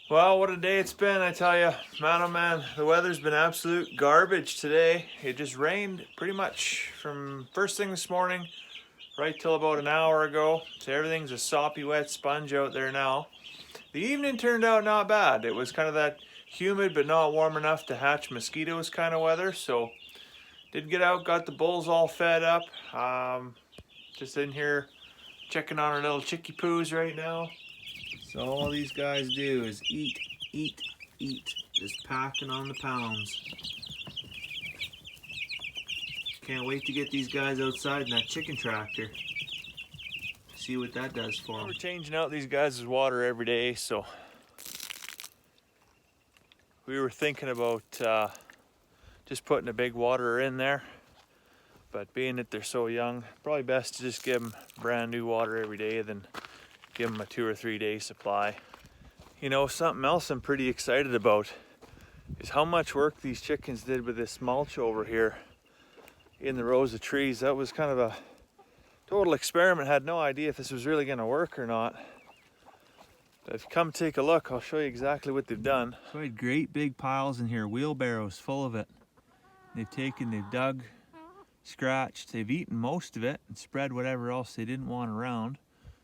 Well, what a day it's been, I tell you. Man, oh man, the weather's been absolute garbage today. It just rained pretty much from first thing this morning right till about an hour ago. So everything's a soppy, wet sponge out there now. The evening turned out not bad. It was kind of that humid but not warm enough to hatch mosquitoes kind of weather. So did get out, got the bulls all fed up. Just in here checking on our little chickie poos right now. So all these guys do is eat, eat, eat. Just packing on the pounds. Can't wait to get these guys outside in that chicken tractor. See what that does for them. We're changing out these guys' water every day, so we were thinking about just putting a big waterer in there. But being that they're so young, probably best to just give them brand new water every day than give them a 2 or 3 day supply. You know, something else I'm pretty excited about is how much work these chickens did with this mulch over here in the rows of trees. That was kind of a total experiment. Had no idea if this was really going to work or not. But if you come take a look, I'll show you exactly what they've done. So I had great big piles in here, wheelbarrows full of it. They've dug, scratched, they've eaten most of it and spread whatever else they didn't want around.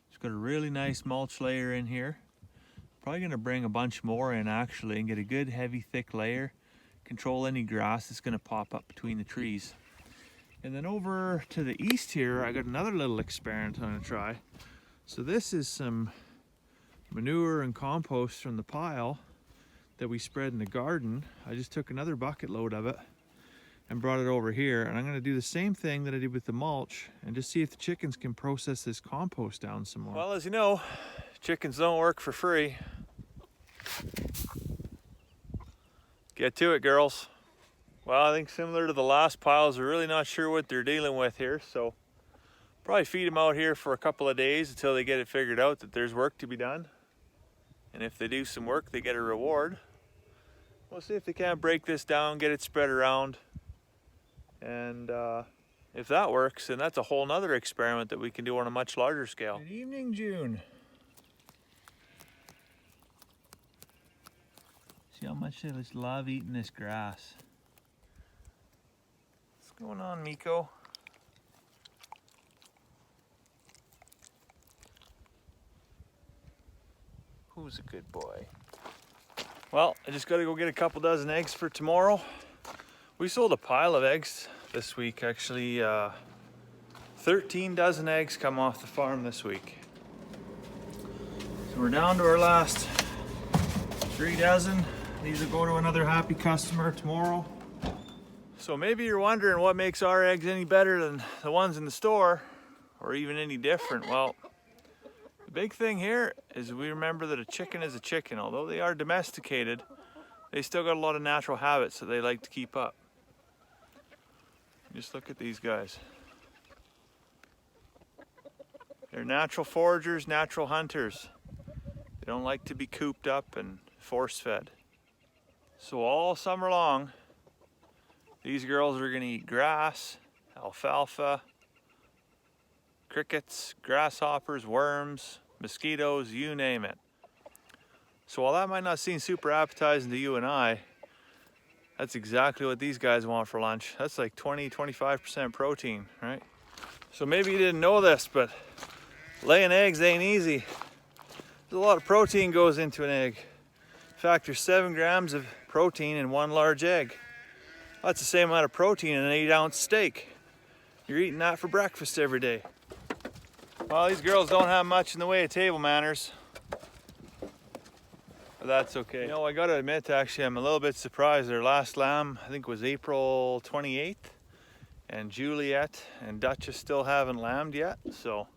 It's got a really nice mulch layer in here. Probably gonna bring a bunch more in actually and get a good heavy thick layer. Control any grass that's gonna pop up between the trees. And then over to the east here, I got another little experiment I'm gonna try. So this is some manure and compost from the pile that we spread in the garden. I just took another bucket load of it and brought it over here, and I'm going to do the same thing that I did with the mulch and just see if the chickens can process this compost down some more. Well, as you know, chickens don't work for free. Get to it, girls. Well, I think similar to the last piles, we're really not sure what they're dealing with here, so probably feed them out here for a couple of days until they get it figured out that there's work to be done. And if they do some work, they get a reward. We'll see if they can't break this down, get it spread around. And if that works, then that's a whole nother experiment that we can do on a much larger scale. Good evening, June. See how much they just love eating this grass. What's going on, Miko? Who's a good boy? Well, I just gotta go get a couple dozen eggs for tomorrow. We sold a pile of eggs this week, actually. 13 dozen eggs come off the farm this week. So we're down to our last 3 dozen. These will go to another happy customer tomorrow. So maybe you're wondering what makes our eggs any better than the ones in the store, or even any different. Well, the big thing here is we remember that a chicken is a chicken. Although they are domesticated, they still got a lot of natural habits that they like to keep up. Just look at these guys. They're natural foragers, natural hunters. They don't like to be cooped up and force-fed. So all summer long, these girls are gonna eat grass, alfalfa, crickets, grasshoppers, worms, mosquitoes, you name it. So while that might not seem super appetizing to you and I, that's exactly what these guys want for lunch. That's like 20-25% protein, right? So maybe you didn't know this, but laying eggs ain't easy. There's a lot of protein goes into an egg. In fact, there's 7 grams of protein in one large egg. That's the same amount of protein in an 8-ounce steak. You're eating that for breakfast every day. Well, these girls don't have much in the way of table manners. But that's okay. You know, I gotta admit, actually, I'm a little bit surprised. Their last lamb, I think, was April 28th. And Juliet and Duchess still haven't lambed yet. So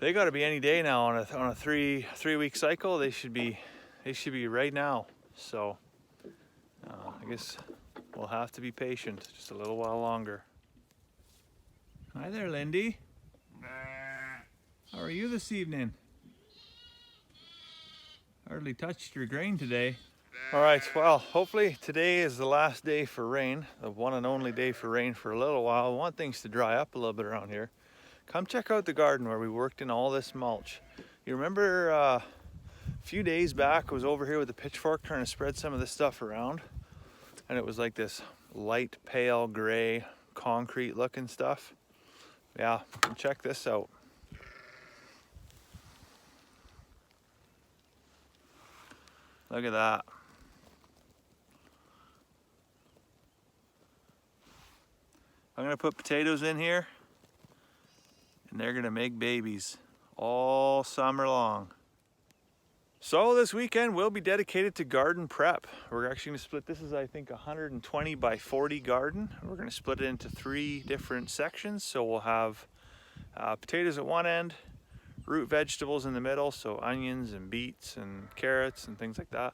they gotta be any day now on a three-week cycle. They should be right now. So I guess we'll have to be patient just a little while longer. Hi there, Lindy. How are you this evening? Hardly touched your grain today. All right, well, hopefully today is the last day for rain, the one and only day for rain for a little while. I want things to dry up a little bit around here. Come check out the garden where we worked in all this mulch. You remember A few days back, I was over here with a pitchfork trying to spread some of this stuff around, and it was like this light pale gray concrete looking stuff. Yeah, check this out. Look at that. I'm gonna put potatoes in here, and they're gonna make babies all summer long. So this weekend will be dedicated to garden prep. We're actually gonna split, this is I think 120 by 40 garden. We're gonna split it into 3 different sections. So we'll have potatoes at one end, root vegetables in the middle, so onions and beets and carrots and things like that.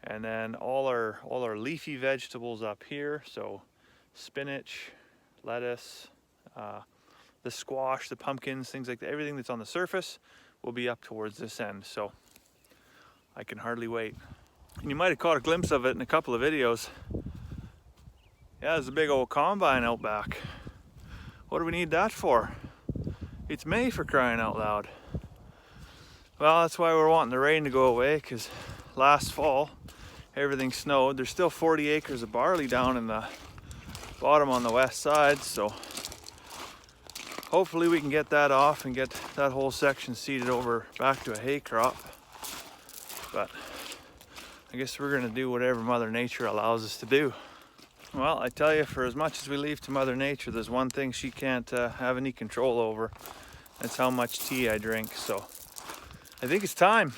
And then all our leafy vegetables up here, so spinach, lettuce, the squash, the pumpkins, things like that. Everything that's on the surface will be up towards this end. So I can hardly wait. And you might have caught a glimpse of it in a couple of videos. Yeah, there's a big old combine out back. What do we need that for? It's May, for crying out loud. Well, that's why we're wanting the rain to go away, because last fall everything snowed. There's still 40 acres of barley down in the bottom on the west side, so hopefully we can get that off and get that whole section seeded over back to a hay crop. But I guess we're gonna do whatever Mother Nature allows us to do. Well, I tell you, for as much as we leave to Mother Nature, there's one thing she can't have any control over. That's how much tea I drink. So I think it's time.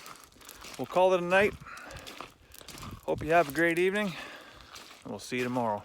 We'll call it a night. Hope you have a great evening, and we'll see you tomorrow.